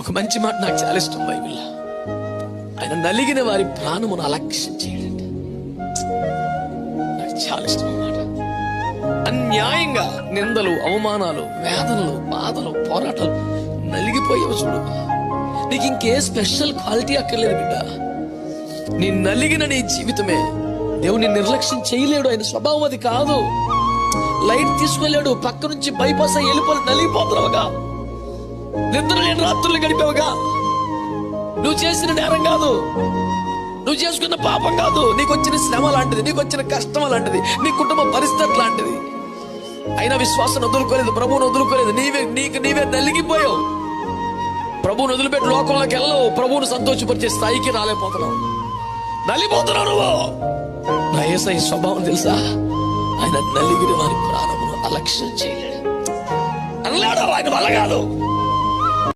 ఒక మంచి మాట నాకు చాలా ఇష్టం బైబిల్లో. ఆయన నలిగిన వారి ప్రాణమును అలక్ష్యం చేయడండి. నాకు చాలా ఇష్టం మాట. అన్యాయంగా నిందలు, అవమానాలు, వేదనలు, బాధలు, పోరాటాలు నలిగిపోయావు చూడు. నీకు ఇంకే స్పెషల్ క్వాలిటీ అక్కర్లేదు బిడ్డ. నీ నలిగిన నీ జీవితమే దేవుని నిర్లక్ష్యం చేయలేడు. ఆయన స్వభావం అది కాదు. లైట్ తీసుకెళ్ళాడు, పక్క నుంచి బైపాస్ అయ్యి వెళ్ళిపోయి నలిగిపోతున్నావుగా, నిద్ర లేని రాత్రులు గడిపావుగా. నువ్వు చేసిన నేరం కాదు, నువ్వు చేసుకున్న పాపం కాదు, నీకు వచ్చిన శ్రమ లాంటిది, నీకు వచ్చిన కష్టం లాంటిది, నీ కుటుంబ పరిస్థితి లాంటిది. అయినా విశ్వాసం వదులుకోలేదు, ప్రభువును వదులుకోలేదు. నీవే నలిగిపోయావు. ప్రభువును వదిలిపెట్టి లోకంలోకి వెళ్ళవు. ప్రభువును సంతోషపరిచే స్థాయికి రాలేకపోతున్నావు, నలిగిపోతున్నావు నువ్వు. నా యేసయ్య స్వభావం తెలుసా? ఆయన నలిగిన వారి ప్రాణమును అలక్ష్యం చేయలేడు అన్నాడు. ఆయన వల్ల కాదు.